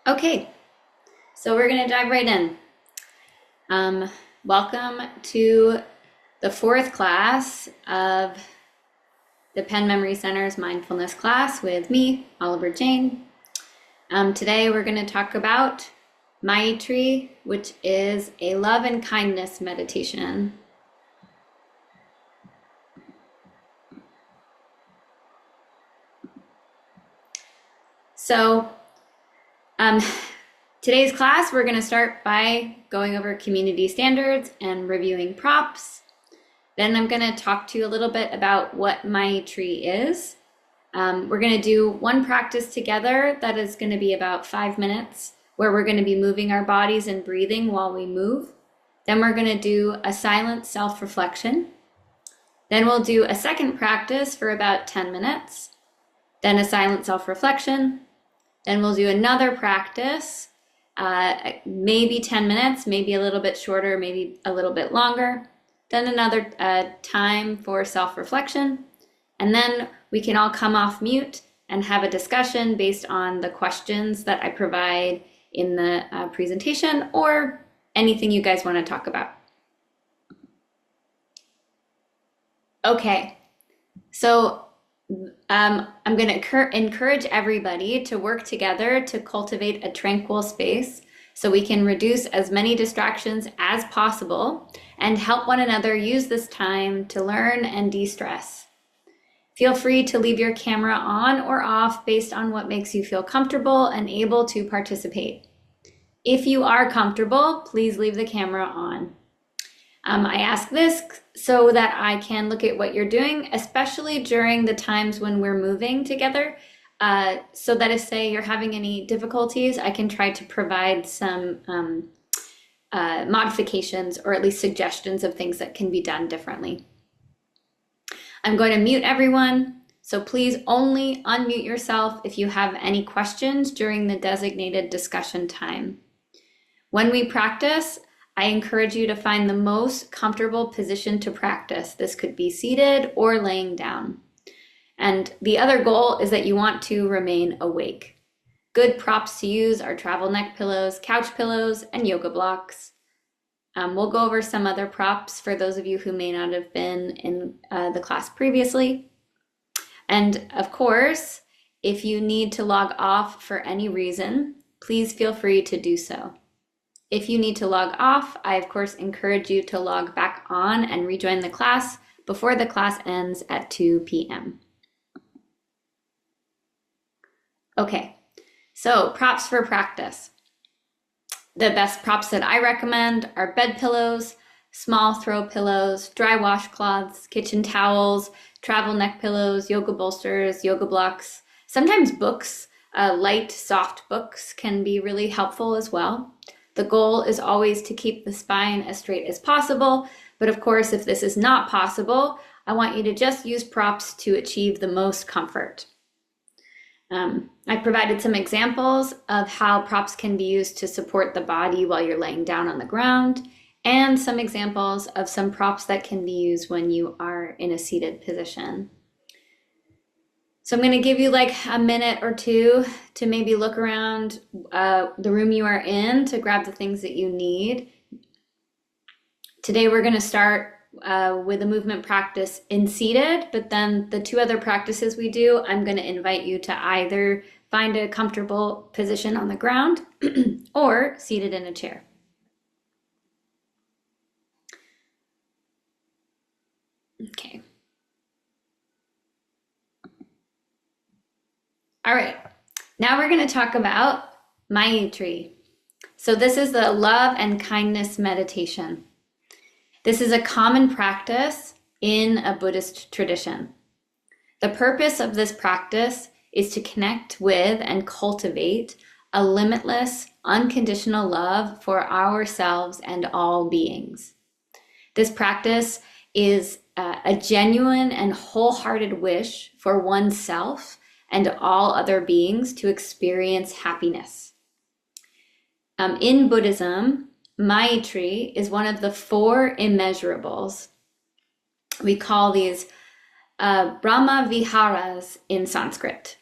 Okay, so we're going to dive right in. Welcome to the fourth class of the Penn Memory Center's Mindfulness Class with me, Oliver Jane. Today we're going to talk about Maitri, which is a love and kindness meditation. So, today's class, we're going to start by going over community standards and reviewing props. Then I'm going to talk to you a little bit about what Maitri is. We're going to do one practice together that is going to be about 5 minutes, where we're going to be moving our bodies and breathing while we move. Then we're going to do a silent self-reflection. Then we'll do a second practice for about 10 minutes. Then a silent self-reflection. Then we'll do another practice, maybe 10 minutes, maybe a little bit shorter, maybe a little bit longer. Then another time for self-reflection. And then we can all come off mute and have a discussion based on the questions that I provide in the presentation or anything you guys want to talk about. Okay, so I'm going to encourage everybody to work together to cultivate a tranquil space so we can reduce as many distractions as possible and help one another use this time to learn and de-stress. Feel free to leave your camera on or off based on what makes you feel comfortable and able to participate. If you are comfortable, please leave the camera on. I ask this so that I can look at what you're doing, especially during the times when we're moving together, so that if, say, you're having any difficulties, I can try to provide some modifications or at least suggestions of things that can be done differently. I'm going to mute everyone, so please only unmute yourself if you have any questions during the designated discussion time. When we practice, I encourage you to find the most comfortable position to practice. This could be seated or laying down. And the other goal is that you want to remain awake. Good props to use are travel neck pillows, couch pillows, and yoga blocks. We'll go over some other props for those of you who may not have been in the class previously. And of course, if you need to log off for any reason, please feel free to do so. If you need to log off, I of course encourage you to log back on and rejoin the class before the class ends at 2 p.m. Okay, so props for practice. The best props that I recommend are bed pillows, small throw pillows, dry washcloths, kitchen towels, travel neck pillows, yoga bolsters, yoga blocks. Sometimes books, light, soft books can be really helpful as well. The goal is always to keep the spine as straight as possible, but of course, if this is not possible, I want you to just use props to achieve the most comfort. I provided some examples of how props can be used to support the body while you're laying down on the ground, and some examples of some props that can be used when you are in a seated position. So I'm going to give you like a minute or two to maybe look around the room you are in to grab the things that you need. Today we're going to start with a movement practice in seated, but then the two other practices we do, I'm going to invite you to either find a comfortable position on the ground or seated in a chair. Okay. All right, now we're going to talk about Maitri. So this is the love and kindness meditation. This is a common practice in a Buddhist tradition. The purpose of this practice is to connect with and cultivate a limitless, unconditional love for ourselves and all beings. This practice is a genuine and wholehearted wish for oneself and all other beings to experience happiness. In Buddhism, Maitri is one of the 4 immeasurables. We call these Brahma Viharas in Sanskrit.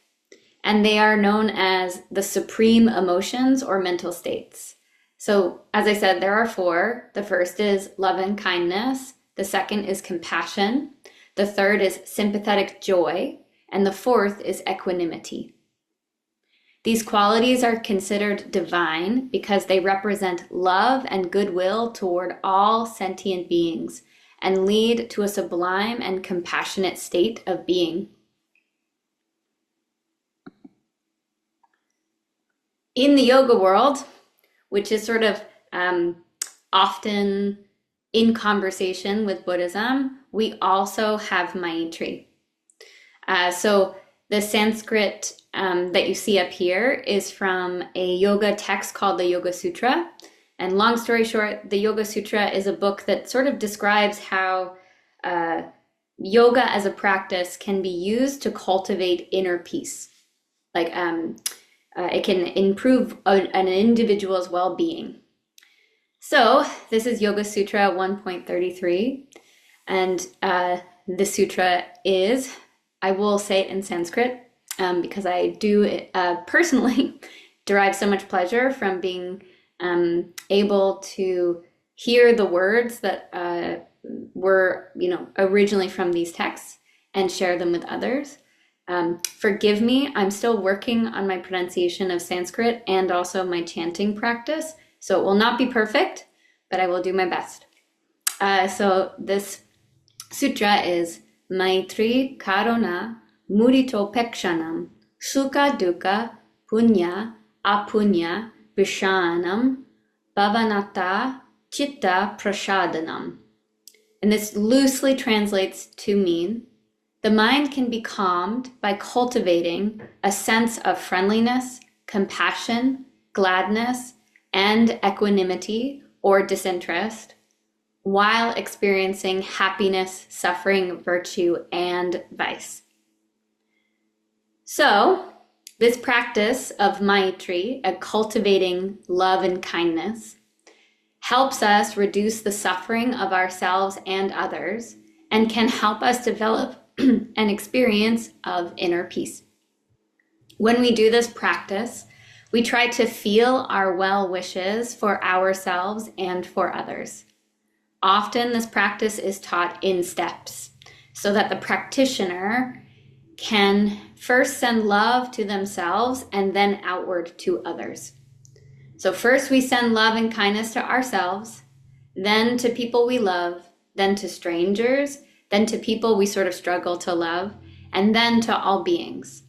and they are known as the supreme emotions or mental states. So, as I said, there are four. The first is love and kindness. The second is compassion. The third is sympathetic joy. And the fourth is equanimity. These qualities are considered divine because they represent love and goodwill toward all sentient beings and lead to a sublime and compassionate state of being. In the yoga world, which is sort of often in conversation with Buddhism, we also have Maitri. So the Sanskrit that you see up here is from a yoga text called the Yoga Sutra. And long story short, the Yoga Sutra is a book that sort of describes how yoga as a practice can be used to cultivate inner peace. Like it can improve an individual's well-being. So this is Yoga Sutra 1.33. And the sutra is, I will say it in Sanskrit because I do personally derive so much pleasure from being able to hear the words that were, originally from these texts and share them with others. Forgive me, I'm still working on my pronunciation of Sanskrit and also my chanting practice. So it will not be perfect, but I will do my best. So this sutra is Maitri Karuna Mudito Pekshanam Sukha Dukkha Punya Apunya Vishanam Bhavanata Chitta Prasadanam. And this loosely translates to mean the mind can be calmed by cultivating a sense of friendliness, compassion, gladness, and equanimity or disinterest while experiencing happiness, suffering, virtue, and vice. So, this practice of Maitri, cultivating love and kindness, helps us reduce the suffering of ourselves and others and can help us develop an experience of inner peace. When we do this practice, we try to feel our well wishes for ourselves and for others. Often this practice is taught in steps so that the practitioner can first send love to themselves and then outward to others. So first we send love and kindness to ourselves, then to people we love, then to strangers, then to people we sort of struggle to love, and then to all beings.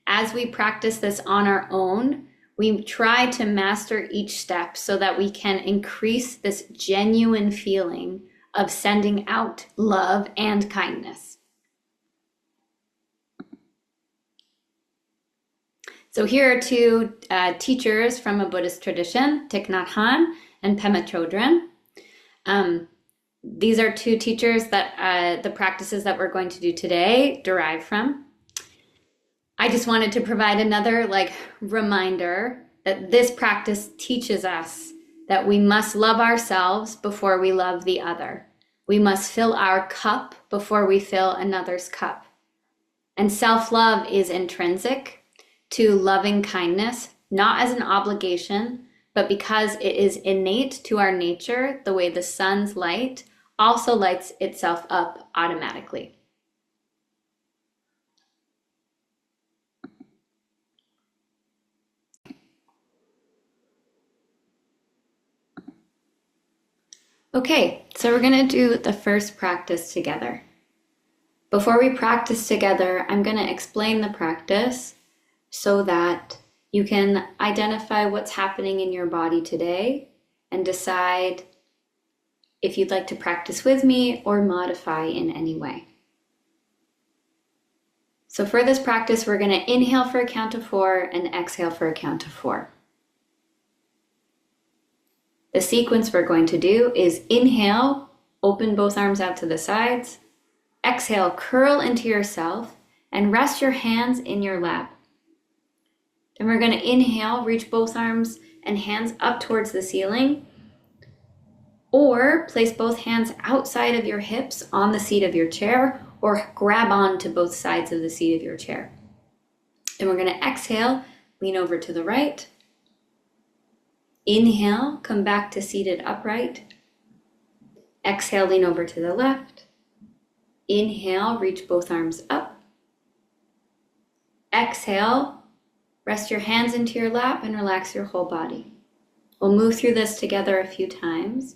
As we practice this on our own, we try to master each step so that we can increase this genuine feeling of sending out love and kindness. So here are two teachers from a Buddhist tradition, Thich Nhat Hanh and Pema Chodron. These are two teachers that the practices that we're going to do today derive from. I just wanted to provide another reminder that this practice teaches us that we must love ourselves before we love the other. We must fill our cup before we fill another's cup. And self-love is intrinsic to loving kindness, not as an obligation, but because it is innate to our nature, the way the sun's light also lights itself up automatically. Okay, so we're going to do the first practice together. Before we practice together, I'm going to explain the practice so that you can identify what's happening in your body today and decide if you'd like to practice with me or modify in any way. So for this practice, we're going to inhale for a count of 4 and exhale for a count of 4. The sequence we're going to do is inhale, open both arms out to the sides. Exhale, curl into yourself and rest your hands in your lap. Then we're going to inhale, reach both arms and hands up towards the ceiling, or place both hands outside of your hips on the seat of your chair, or grab on to both sides of the seat of your chair. And we're going to exhale, lean over to the right. Inhale, come back to seated upright. Exhale, lean over to the left. Inhale, reach both arms up. Exhale, rest your hands into your lap and relax your whole body. We'll move through this together a few times.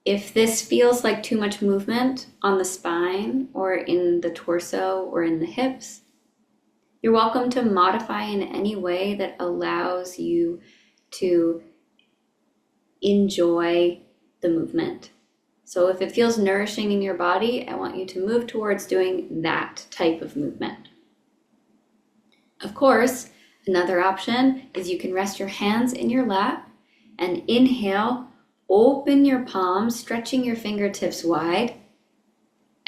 If this feels like too much movement on the spine or in the torso or in the hips, you're welcome to modify in any way that allows you to enjoy the movement. So if it feels nourishing in your body, I want you to move towards doing that type of movement. Of course, another option is you can rest your hands in your lap and inhale, open your palms, stretching your fingertips wide.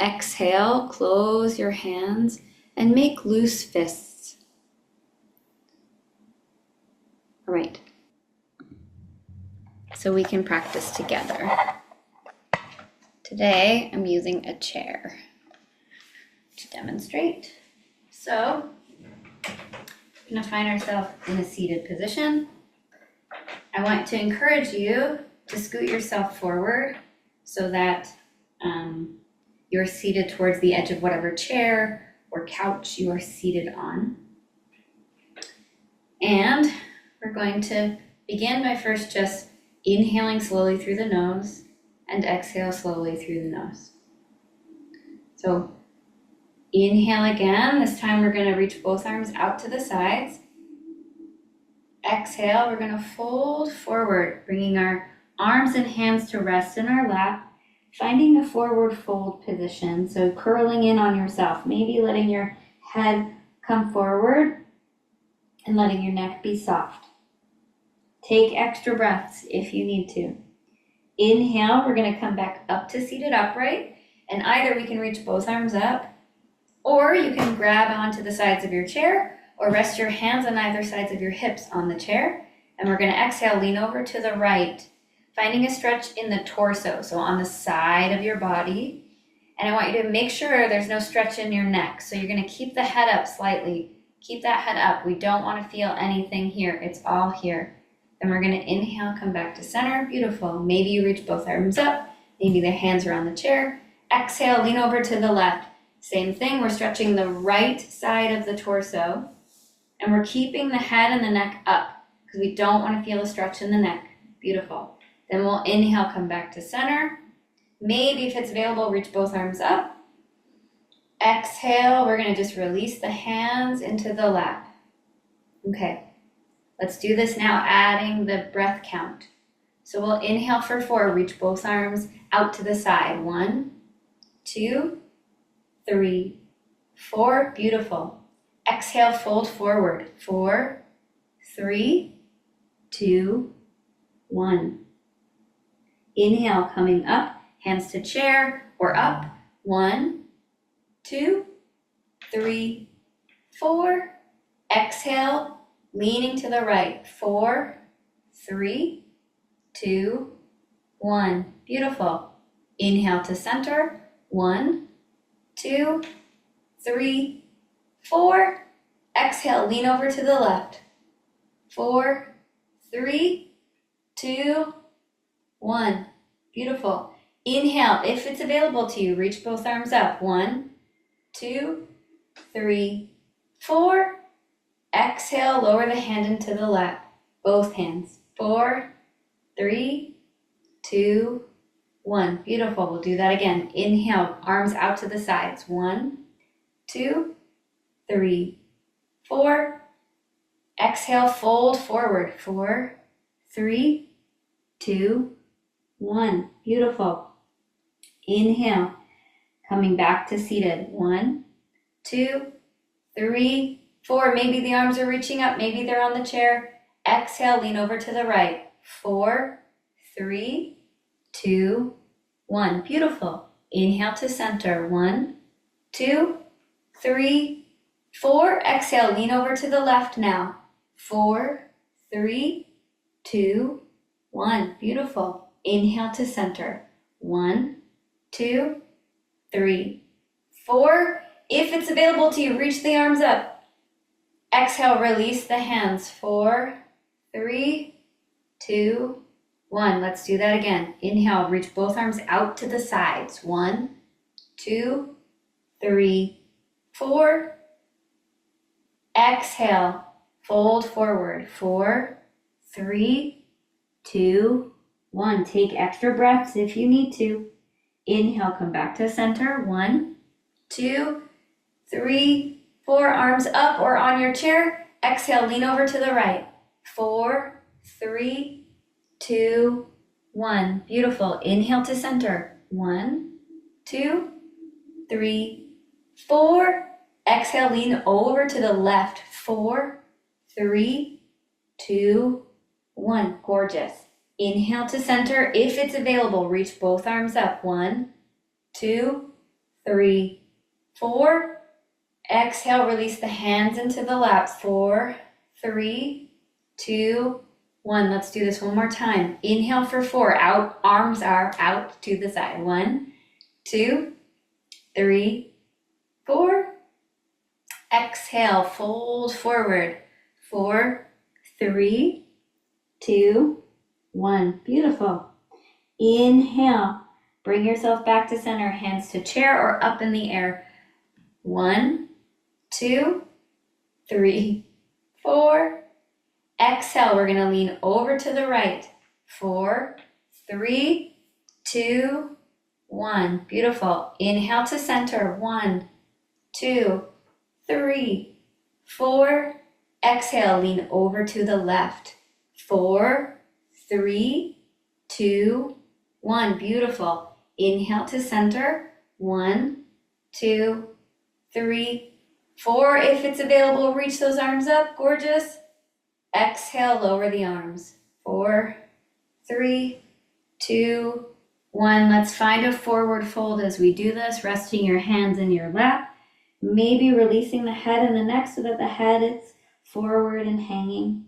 Exhale, close your hands and make loose fists. All right. So we can practice together. Today, I'm using a chair to demonstrate. So, we're going to find ourselves in a seated position. I want to encourage you to scoot yourself forward so that you're seated towards the edge of whatever chair or couch you are seated on. And we're going to begin by first just inhaling slowly through the nose and exhale slowly through the nose. So inhale again. This time we're going to reach both arms out to the sides. Exhale, we're going to fold forward, bringing our arms and hands to rest in our lap, finding a forward fold position. So curling in on yourself, maybe letting your head come forward and letting your neck be soft. Take extra breaths if you need to. Inhale, we're going to come back up to seated upright, and either we can reach both arms up, or you can grab onto the sides of your chair, or rest your hands on either sides of your hips on the chair. And we're going to exhale, lean over to the right, finding a stretch in the torso, so on the side of your body. And I want you to make sure there's no stretch in your neck. So you're going to keep the head up slightly. Keep that head up. We don't want to feel anything here. It's all here. Then we're going to inhale, come back to center. Beautiful. Maybe you reach both arms up. Maybe the hands are on the chair. Exhale, lean over to the left. Same thing. We're stretching the right side of the torso. And we're keeping the head and the neck up because we don't want to feel a stretch in the neck. Beautiful. Then we'll inhale, come back to center. Maybe if it's available, reach both arms up. Exhale, we're going to just release the hands into the lap. Okay. Let's do this now, adding the breath count. So we'll inhale for 4, reach both arms out to the side. 1, 2, 3, 4. Beautiful. Exhale, fold forward. 4, 3, 2, 1. Inhale, coming up, hands to chair or up. 1, 2, 3, 4. Exhale, leaning to the right. 4, 3, 2, 1. Beautiful. Inhale to center. 1, 2, 3, 4. Exhale, lean over to the left. 4, 3, 2, 1. Beautiful. Inhale, if it's available to you, reach both arms up. 1, 2, 3, 4. Exhale, lower the hand into the lap. Both hands. 4, 3, 2, 1. Beautiful. We'll do that again. Inhale, arms out to the sides. 1, 2, 3, 4. Exhale, fold forward. 4, 3, 2, 1. Beautiful. Inhale, coming back to seated. 1, 2, 3, 4. Maybe the arms are reaching up. Maybe they're on the chair. Exhale, lean over to the right. 4, 3, 2, 1. Beautiful. Inhale to center. 1, 2, 3, 4. Exhale, lean over to the left now. 4, 3, 2, 1. Beautiful. Inhale to center. 1, 2, 3, 4. If it's available to you, reach the arms up. Exhale, release the hands. 4, 3, 2, 1. Let's do that again. Inhale, reach both arms out to the sides. 1, 2, 3, 4. Exhale, fold forward. 4, 3, 2, 1. Take extra breaths if you need to. Inhale, come back to center. 1, 2, 3, 4. Arms up or on your chair. Exhale, lean over to the right. 4, 3, 2, 1. Beautiful. Inhale to center. 1, 2, 3, 4. Exhale, lean over to the left. 4, 3, 2, 1. Gorgeous. Inhale to center. If it's available, reach both arms up. 1, 2, 3, 4. Exhale, release the hands into the lap. 4, 3, 2, 1. Let's do this one more time. Inhale for 4. Out, arms are out to the side. 1, 2, 3, 4. Exhale, fold forward. 4, 3, 2, 1. Beautiful. Inhale, bring yourself back to center. Hands to chair or up in the air. 1, 2, 3, 4. Exhale, we're going to lean over to the right. 4, 3, 2, 1. Beautiful. Inhale to center. 1, 2, 3, 4. Exhale, lean over to the left. 4, 3, 2, 1. Beautiful. Inhale to center. 1, 2, 3, 4. If it's available, reach those arms up. Gorgeous. Exhale, lower the arms. 4, 3, 2, 1. Let's find a forward fold as we do this, resting your hands in your lap. Maybe releasing the head and the neck so that the head is forward and hanging.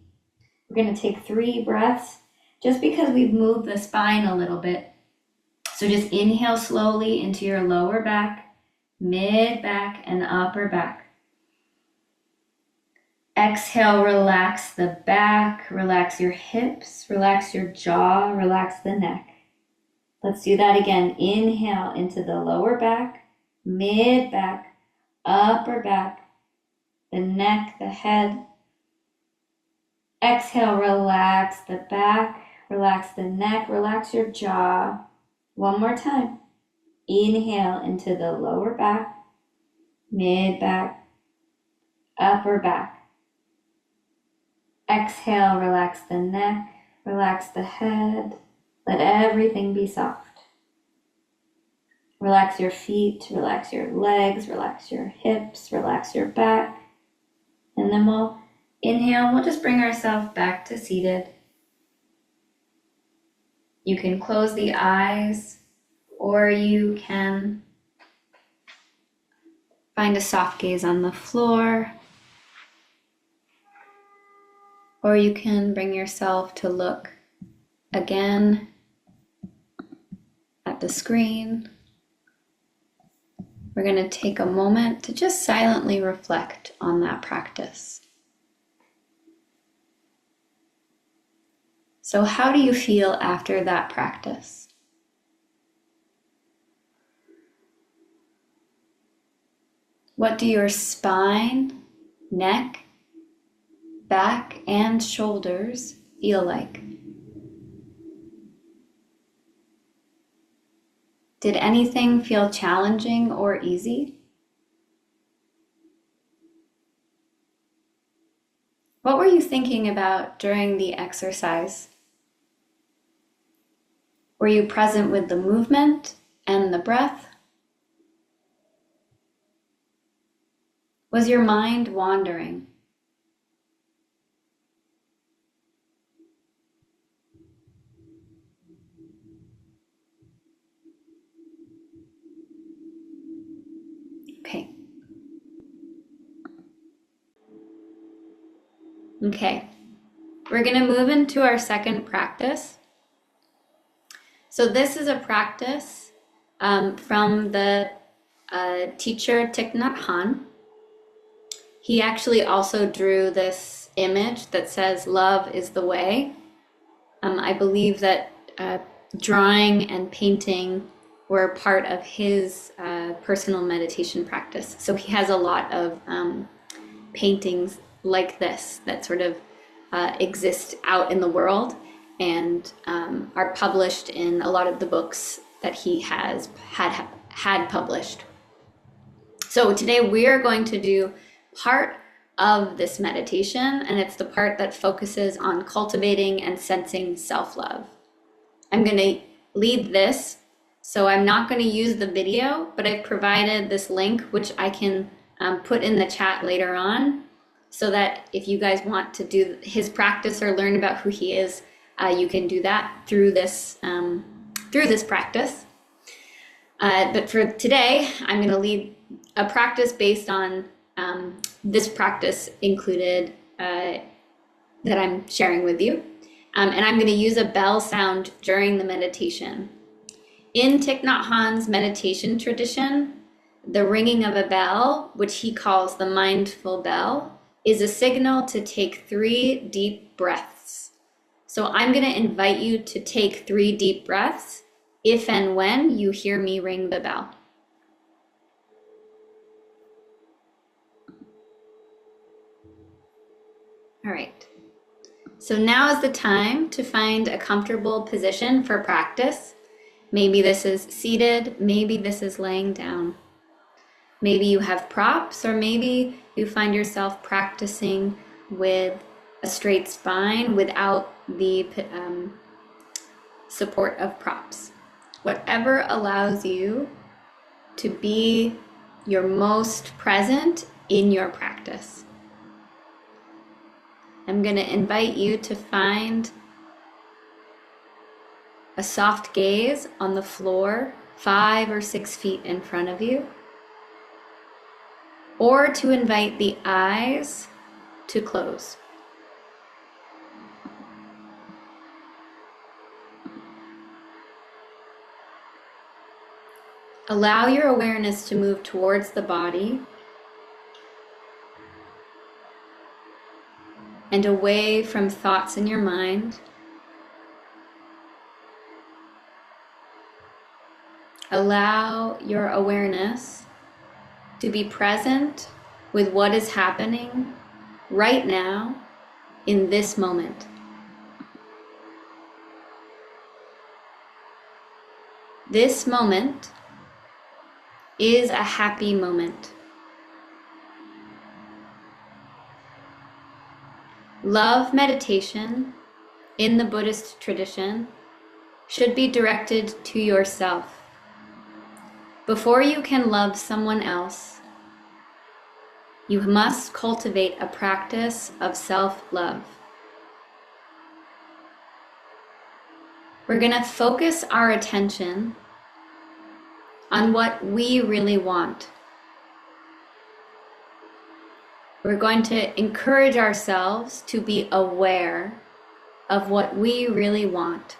We're going to take 3 breaths just because we've moved the spine a little bit. So just inhale slowly into your lower back, mid back, and upper back. Exhale, relax the back, relax your hips, relax your jaw, relax the neck. Let's do that again. Inhale into the lower back, mid back, upper back, the neck, the head. Exhale, relax the back, relax the neck, relax your jaw. One more time. Inhale into the lower back, mid back, upper back. Exhale, relax the neck, relax the head. Let everything be soft. Relax your feet, relax your legs, relax your hips, relax your back. And then we'll inhale, we'll just bring ourselves back to seated. You can close the eyes, or you can find a soft gaze on the floor. Or you can bring yourself to look again at the screen. We're going to take a moment to just silently reflect on that practice. So how do you feel after that practice? What do your spine, neck, back, and shoulders feel like? Did anything feel challenging or easy? What were you thinking about during the exercise? Were you present with the movement and the breath? Was your mind wandering? Okay, we're going to move into our second practice. So this is a practice from the teacher Thich Nhat Hanh. He actually also drew this image that says, "Love is the way." I believe that drawing and painting were part of his personal meditation practice. So he has a lot of paintings like this that sort of exist out in the world and are published in a lot of the books that he has had published. So today we are going to do part of this meditation, and it's the part that focuses on cultivating and sensing self-love. I'm going to lead this, so I'm not going to use the video, but I've provided this link, which I can put in the chat later on, so that if you guys want to do his practice or learn about who he is, you can do that through this practice. But for today, I'm going to lead a practice based on this practice included that I'm sharing with you. And I'm going to use a bell sound during the meditation. In Thich Nhat Hanh's meditation tradition, the ringing of a bell, which he calls the mindful bell, is a signal to take 3 deep breaths. So I'm going to invite you to take 3 deep breaths if and when you hear me ring the bell. All right. So now is the time to find a comfortable position for practice. Maybe this is seated, maybe this is laying down. Maybe you have props, or maybe you find yourself practicing with a straight spine without the support of props. Whatever allows you to be your most present in your practice. I'm going to invite you to find a soft gaze on the floor 5 or 6 feet in front of you, or to invite the eyes to close. Allow your awareness to move towards the body and away from thoughts in your mind. Allow your awareness to be present with what is happening right now in this moment. This moment is a happy moment. Love meditation in the Buddhist tradition should be directed to yourself. Before you can love someone else, you must cultivate a practice of self-love. We're going to focus our attention on what we really want. We're going to encourage ourselves to be aware of what we really want.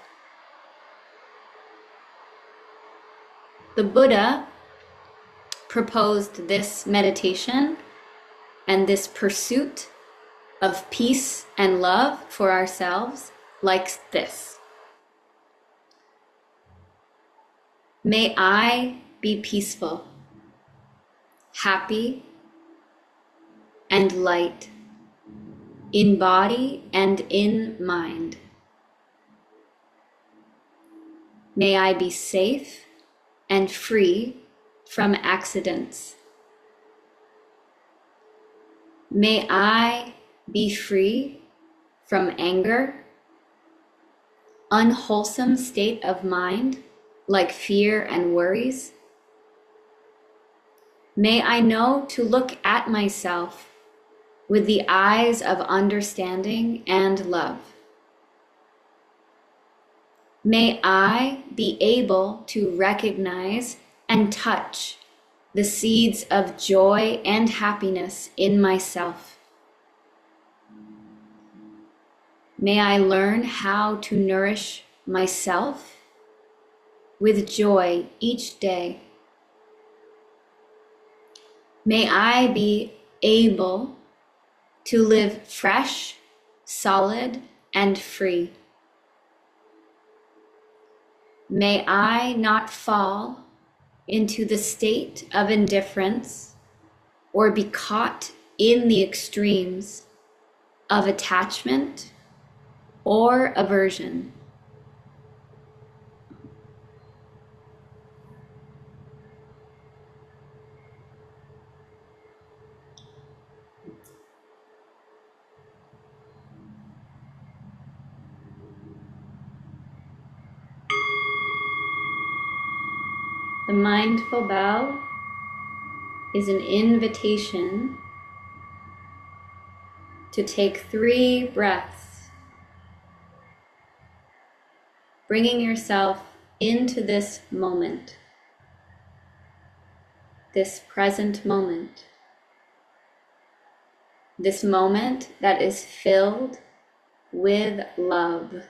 The Buddha proposed this meditation and this pursuit of peace and love for ourselves like this. May I be peaceful, happy, and light in body and in mind. May I be safe and free from accidents. May I be free from anger, unwholesome state of mind like fear and worries. May I know to look at myself with the eyes of understanding and love. May I be able to recognize and touch the seeds of joy and happiness in myself. May I learn how to nourish myself with joy each day. May I be able to live fresh, solid, and free. May I not fall into the state of indifference or be caught in the extremes of attachment or aversion. The mindful bow is an invitation to take 3 breaths, bringing yourself into this moment, this present moment, this moment that is filled with love.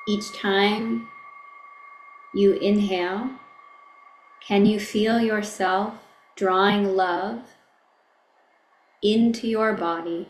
Each time you inhale, can you feel yourself drawing love into your body?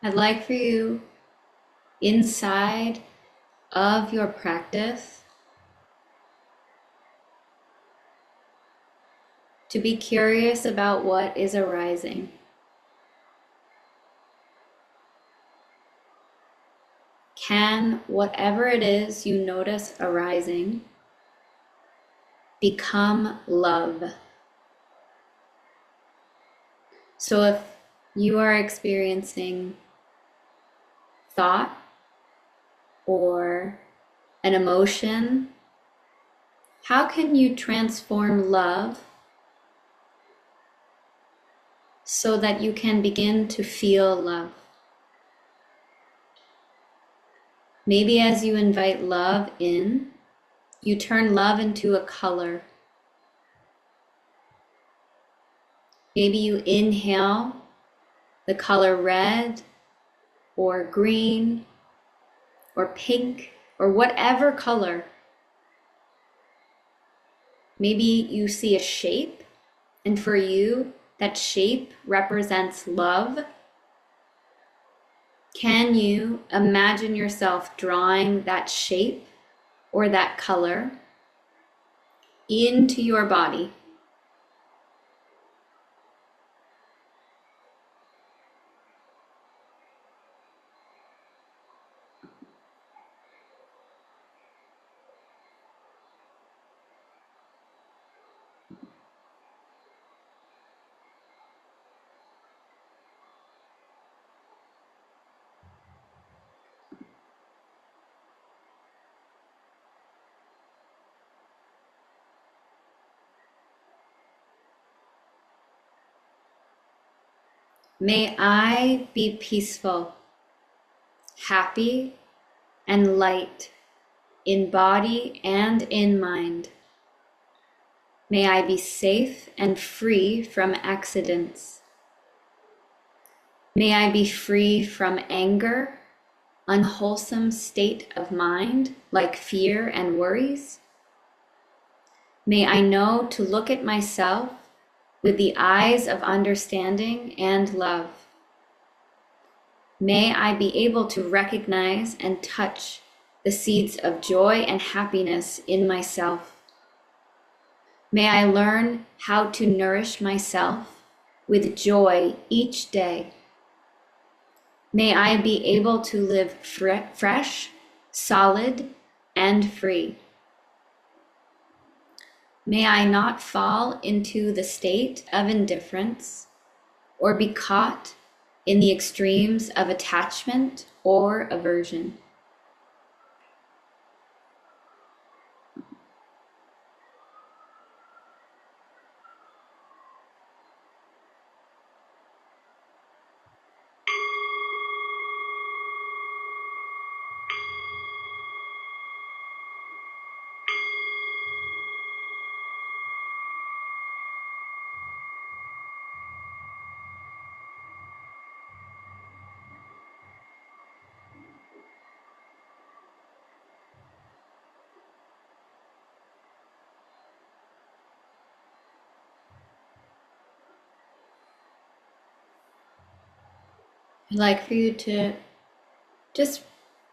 I'd like for you, inside of your practice, to be curious about what is arising. Can whatever it is you notice arising become love? So if you are experiencing thought or an emotion, how can you transform love so that you can begin to feel love? Maybe as you invite love in, you turn love into a color. Maybe you inhale the color red or green or pink or whatever color. Maybe you see a shape, and for you, that shape represents love. Can you imagine yourself drawing that shape or that color into your body? May I be peaceful, happy, and light in body and in mind. May I be safe and free from accidents. May I be free from anger, unwholesome state of mind like fear and worries. May I know to look at myself with the eyes of understanding and love. May I be able to recognize and touch the seeds of joy and happiness in myself. May I learn how to nourish myself with joy each day. May I be able to live fresh, solid, and free. May I not fall into the state of indifference or be caught in the extremes of attachment or aversion. I'd like for you to just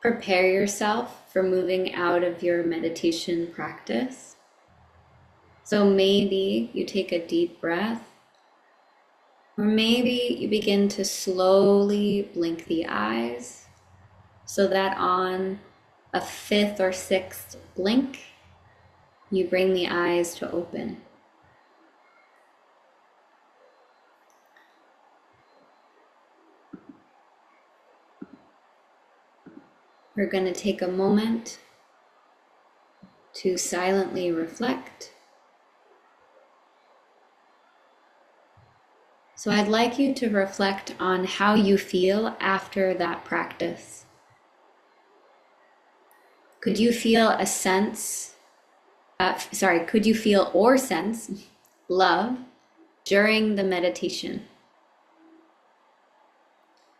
prepare yourself for moving out of your meditation practice. So maybe you take a deep breath, or maybe you begin to slowly blink the eyes so that on a fifth or sixth blink, you bring the eyes to open. We're going to take a moment to silently reflect. So I'd like you to reflect on how you feel after that practice. Could you feel a sense, could you feel or sense love during the meditation?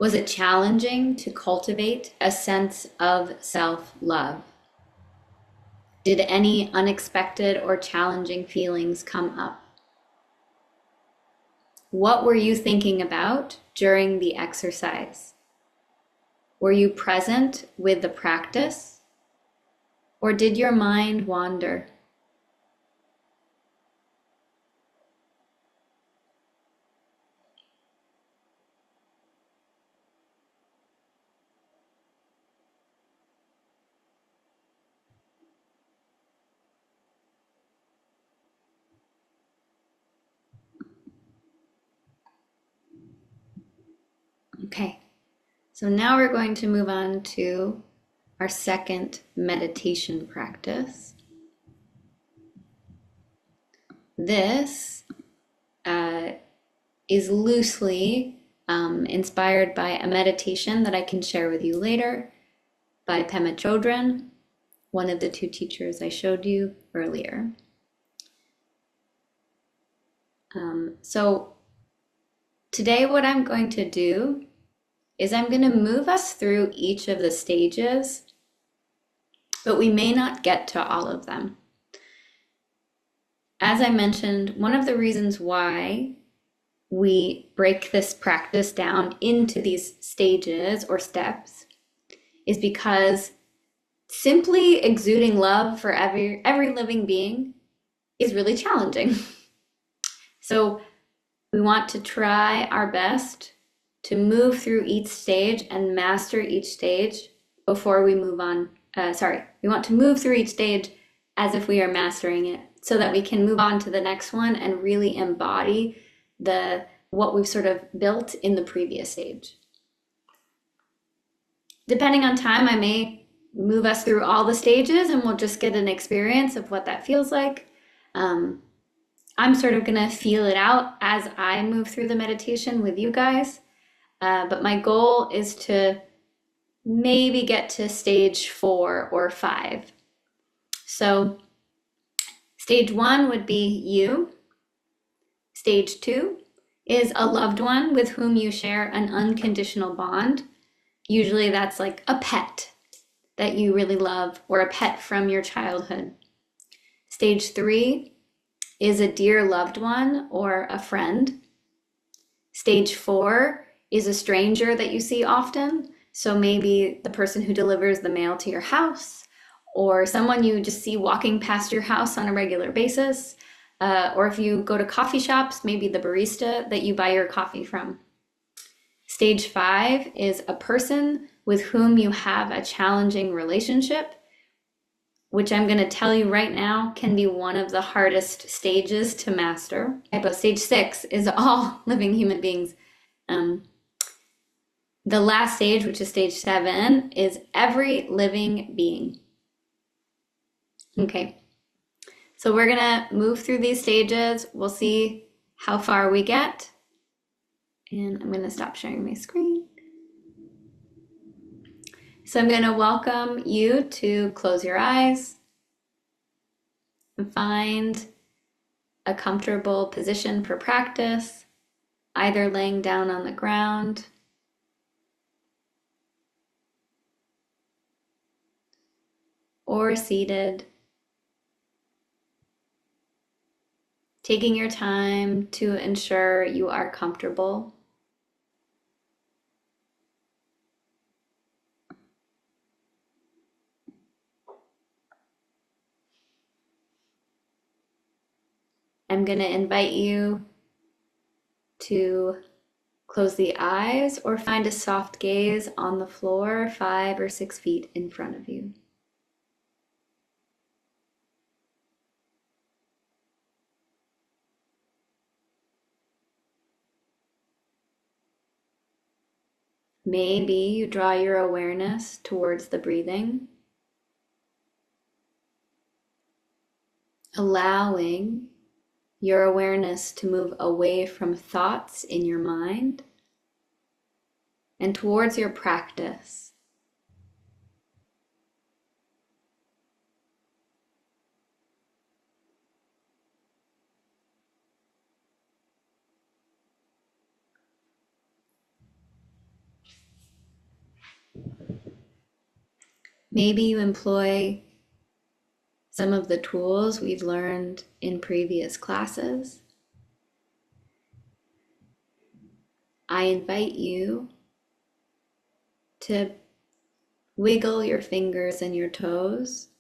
Was it challenging to cultivate a sense of self-love? Did any unexpected or challenging feelings come up? What were you thinking about during the exercise? Were you present with the practice, or did your mind wander? Okay, so now we're going to move on to our second meditation practice. This is loosely inspired by a meditation that I can share with you later by Pema Chodron, one of the two teachers I showed you earlier. So today what I'm going to do is I'm going to move us through each of the stages, but we may not get to all of them. As I mentioned, one of the reasons why we break this practice down into these stages or steps is because simply exuding love for every living being is really challenging. So we want to try our best to move through each stage and master each stage before we move on. We want to move through each stage as if we are mastering it so that we can move on to the next one and really embody what we've sort of built in the previous stage. Depending on time, I may move us through all the stages and we'll just get an experience of what that feels like. I'm sort of going to feel it out as I move through the meditation with you guys. But my goal is to maybe get to stage 4 or 5. So stage 1 would be you. Stage 2 is a loved one with whom you share an unconditional bond. Usually that's like a pet that you really love or a pet from your childhood. Stage 3 is a dear loved one or a friend. Stage 4 is a stranger that you see often. So maybe the person who delivers the mail to your house, or someone you just see walking past your house on a regular basis. Or if you go to coffee shops, maybe the barista that you buy your coffee from. Stage 5 is a person with whom you have a challenging relationship, which I'm going to tell you right now can be one of the hardest stages to master. But stage 6 is all living human beings. The last stage, which is stage 7, is every living being. Okay, so we're gonna move through these stages. We'll see how far we get. And I'm gonna stop sharing my screen. So I'm gonna welcome you to close your eyes and find a comfortable position for practice, either laying down on the ground or seated. Taking your time to ensure you are comfortable. I'm going to invite you to close the eyes or find a soft gaze on the floor 5 or 6 feet in front of you. Maybe you draw your awareness towards the breathing, allowing your awareness to move away from thoughts in your mind and towards your practice. Maybe you employ some of the tools we've learned in previous classes. I invite you to wiggle your fingers and your toes,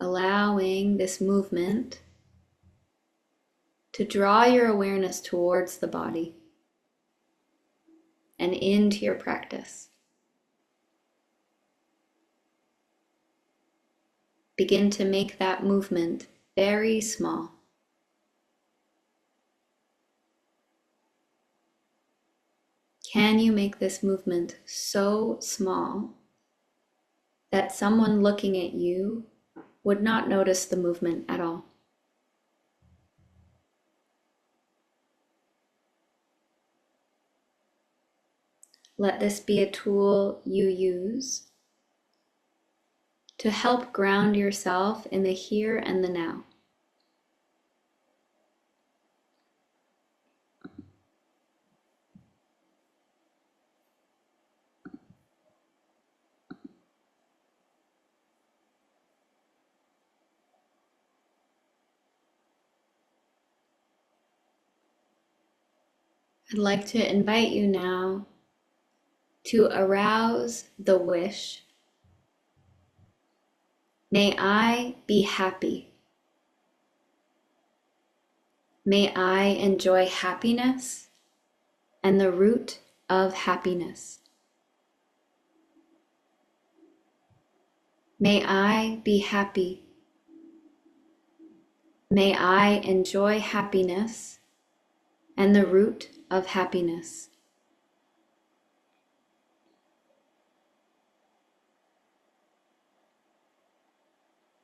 allowing this movement to draw your awareness towards the body and into your practice. Begin to make that movement very small. Can you make this movement so small that someone looking at you would not notice the movement at all? Let this be a tool you use to help ground yourself in the here and the now. I'd like to invite you now to arouse the wish, may I be happy. May I enjoy happiness and the root of happiness. May I be happy. May I enjoy happiness and the root of happiness.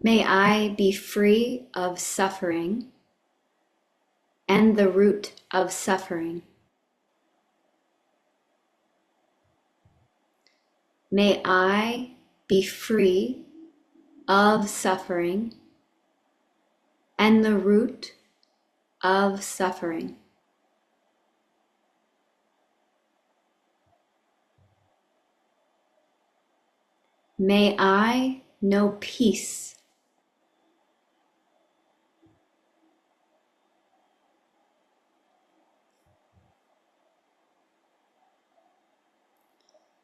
May I be free of suffering and the root of suffering. May I be free of suffering and the root of suffering. May I know peace.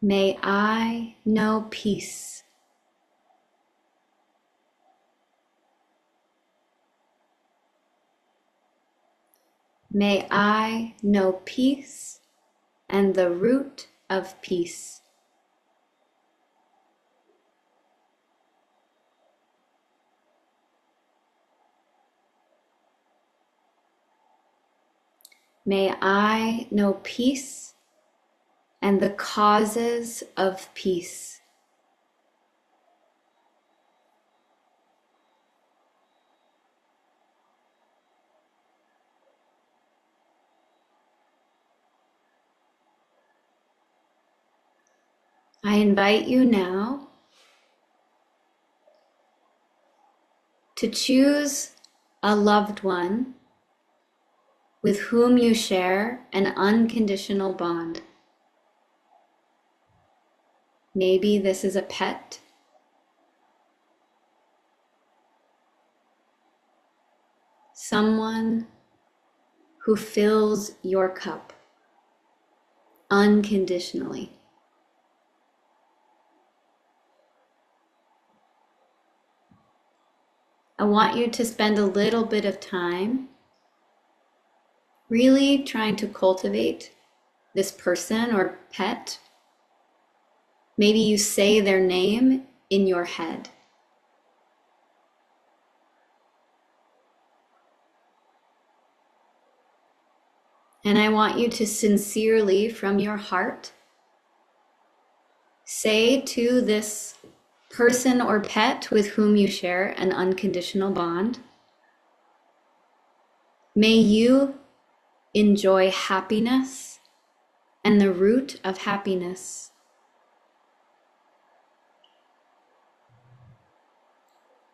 May I know peace. May I know peace and the root of peace. May I know peace and the causes of peace. I invite you now to choose a loved one with whom you share an unconditional bond. Maybe this is a pet, someone who fills your cup unconditionally. I want you to spend a little bit of time really trying to cultivate this person or pet. Maybe you say their name in your head. And I want you to sincerely, from your heart, say to this person or pet with whom you share an unconditional bond, may you enjoy happiness and the root of happiness.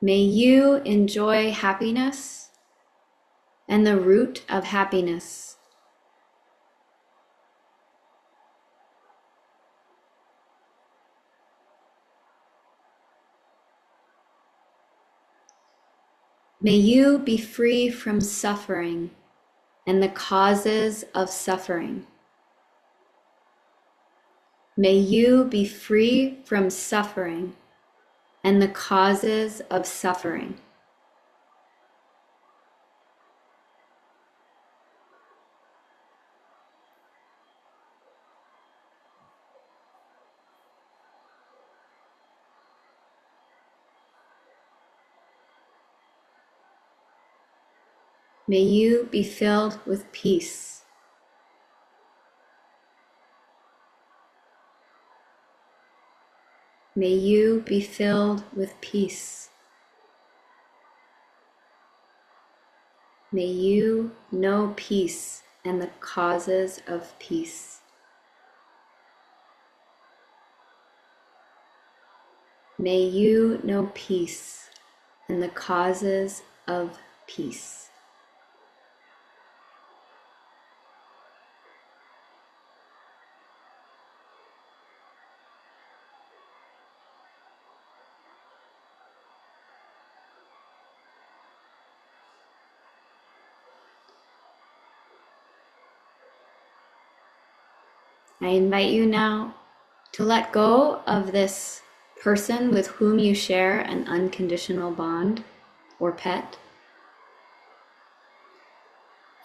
May you enjoy happiness and the root of happiness. May you be free from suffering and the causes of suffering. May you be free from suffering and the causes of suffering. May you be filled with peace. May you be filled with peace. May you know peace and the causes of peace. May you know peace and the causes of peace. I invite you now to let go of this person with whom you share an unconditional bond or pet.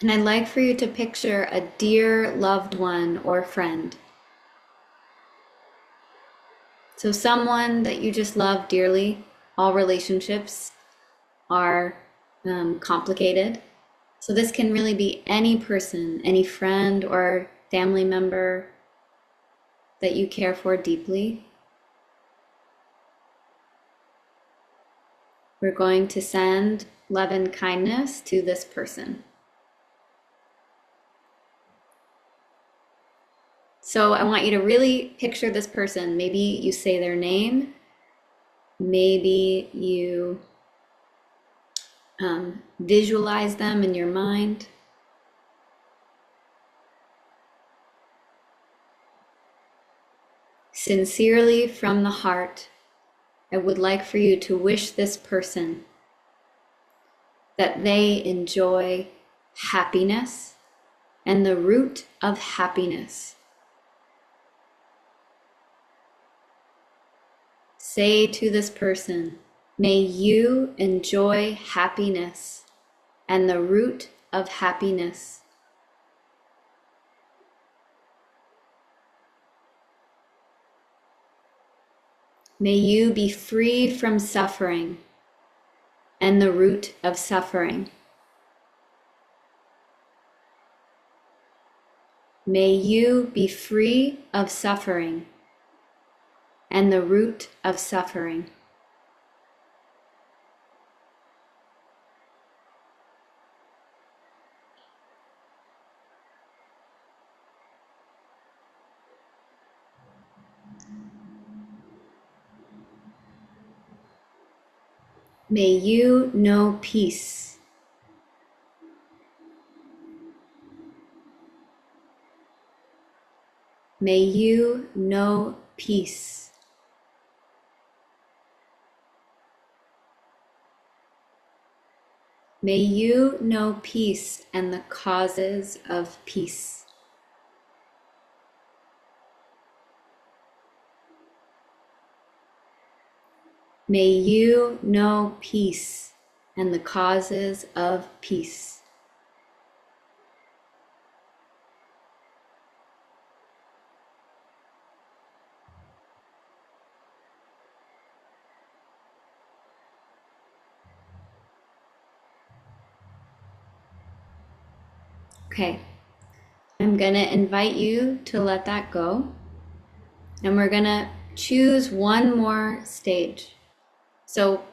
And I'd like for you to picture a dear loved one or friend. So someone that you just love dearly. All relationships are complicated. So this can really be any person, any friend or family member that you care for deeply. We're going to send love and kindness to this person. So I want you to really picture this person. Maybe you say their name. Maybe you visualize them in your mind. Sincerely from the heart, I would like for you to wish this person that they enjoy happiness and the root of happiness. Say to this person, may you enjoy happiness and the root of happiness. May you be free from suffering and the root of suffering. May you be free of suffering and the root of suffering. May you know peace. May you know peace. May you know peace and the causes of peace. May you know peace and the causes of peace. Okay, I'm going to invite you to let that go. And we're going to choose one more stage. So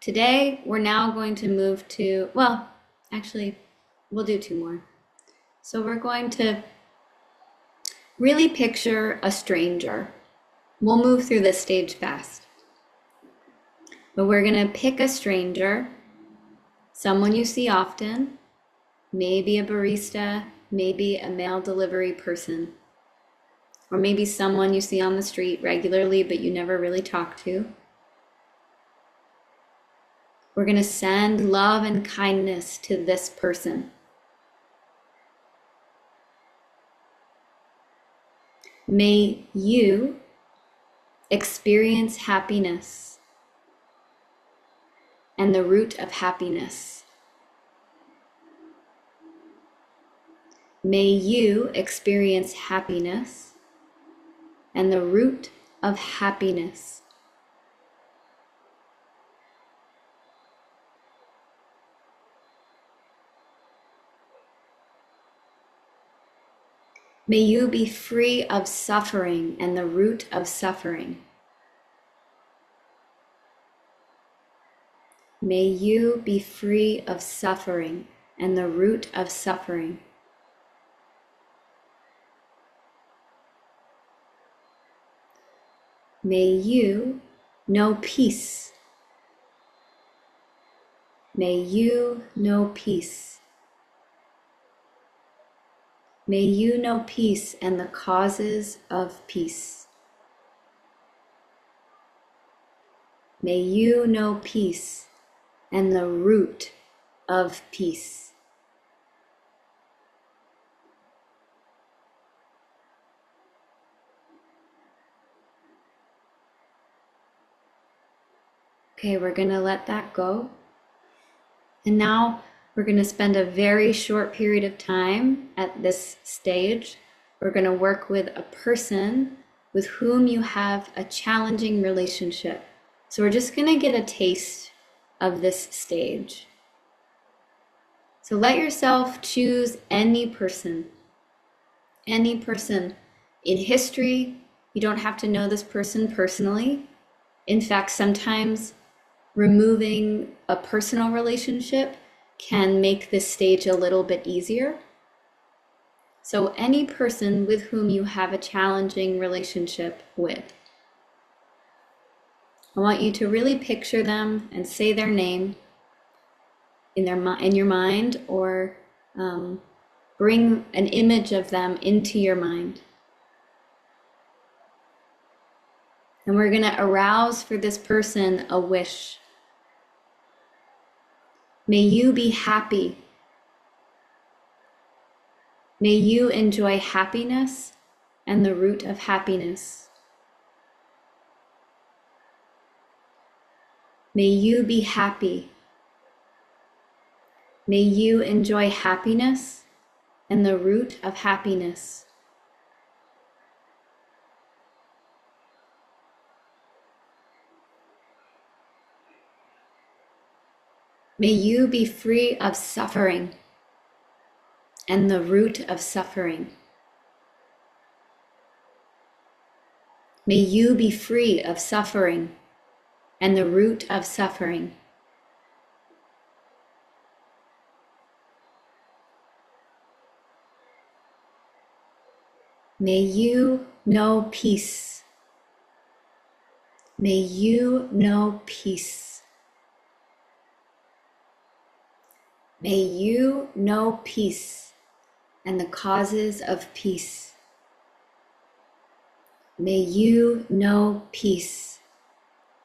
today we're now going to move to, well, actually, we'll do two more. So we're going to really picture a stranger. We'll move through this stage fast. But we're going to pick a stranger, someone you see often, maybe a barista, maybe a mail delivery person, or maybe someone you see on the street regularly but you never really talk to. We're going to send love and kindness to this person. May you experience happiness and the root of happiness. May you experience happiness and the root of happiness. May you be free of suffering and the root of suffering. May you be free of suffering and the root of suffering. May you know peace. May you know peace. May you know peace and the causes of peace. May you know peace and the root of peace. Okay, we're going to let that go. And now we're going to spend a very short period of time at this stage. We're going to work with a person with whom you have a challenging relationship. So we're just going to get a taste of this stage. So let yourself choose any person in history. You don't have to know this person personally. In fact, sometimes removing a personal relationship can make this stage a little bit easier. So any person with whom you have a challenging relationship with, I want you to really picture them and say their name in your mind, or bring an image of them into your mind. And we're going to arouse for this person a wish. May you be happy. May you enjoy happiness and the root of happiness. May you be happy. May you enjoy happiness and the root of happiness. May you be free of suffering and the root of suffering. May you be free of suffering and the root of suffering. May you know peace. May you know peace. May you know peace and the causes of peace. May you know peace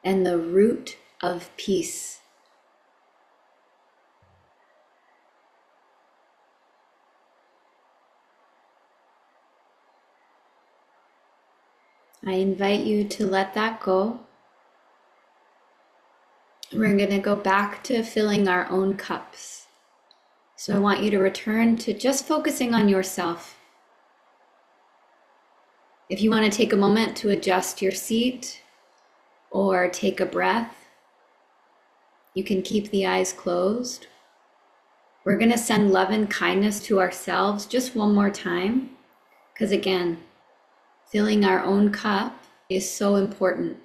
and the root of peace. I invite you to let that go. We're going to go back to filling our own cups. So I want you to return to just focusing on yourself. If you want to take a moment to adjust your seat or take a breath, you can keep the eyes closed. We're going to send love and kindness to ourselves just one more time, because again, filling our own cup is so important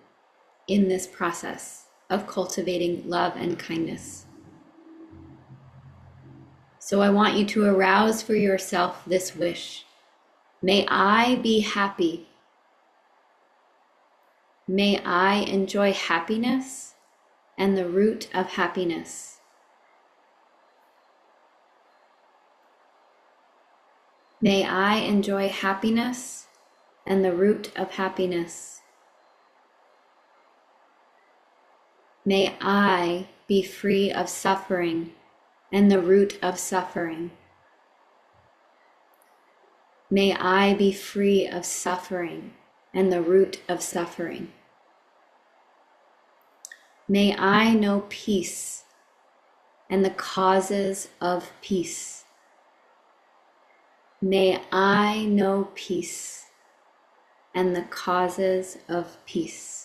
in this process of cultivating love and kindness. So I want you to arouse for yourself this wish. May I be happy. May I enjoy happiness and the root of happiness. May I enjoy happiness and the root of happiness. May I be free of suffering and the root of suffering. May I be free of suffering and the root of suffering. May I know peace and the causes of peace. May I know peace and the causes of peace.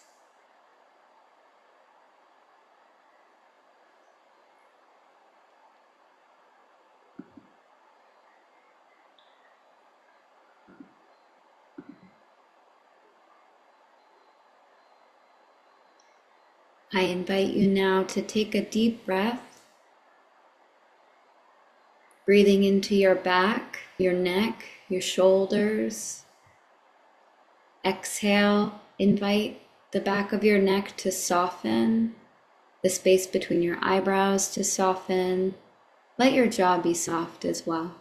I invite you now to take a deep breath, breathing into your back, your neck, your shoulders. Exhale, invite the back of your neck to soften, the space between your eyebrows to soften. Let your jaw be soft as well.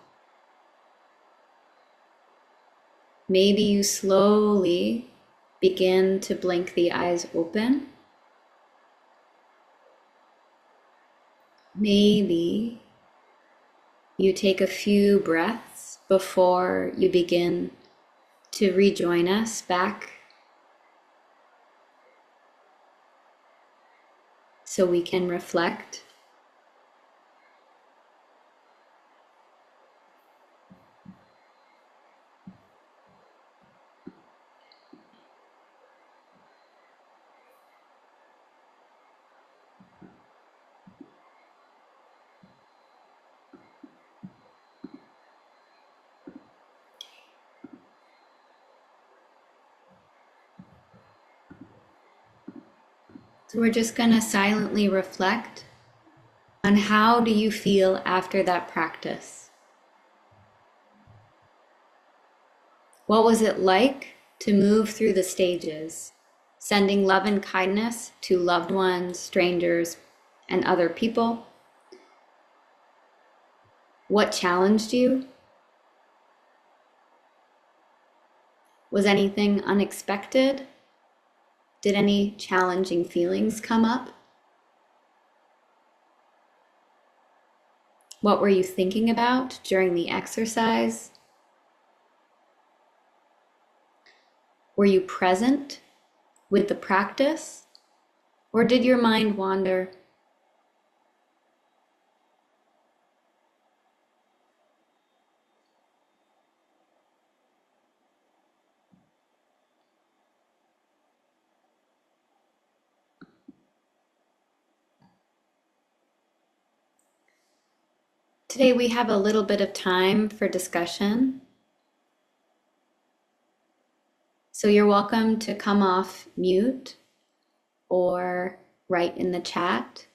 Maybe you slowly begin to blink the eyes open. Maybe you take a few breaths before you begin to rejoin us back so we can reflect. So we're just going to silently reflect on how do you feel after that practice? What was it like to move through the stages, sending love and kindness to loved ones, strangers, and other people? What challenged you? Was anything unexpected? Did any challenging feelings come up? What were you thinking about during the exercise? Were you present with the practice, or did your mind wander? Today we have a little bit of time for discussion. So you're welcome to come off mute or write in the chat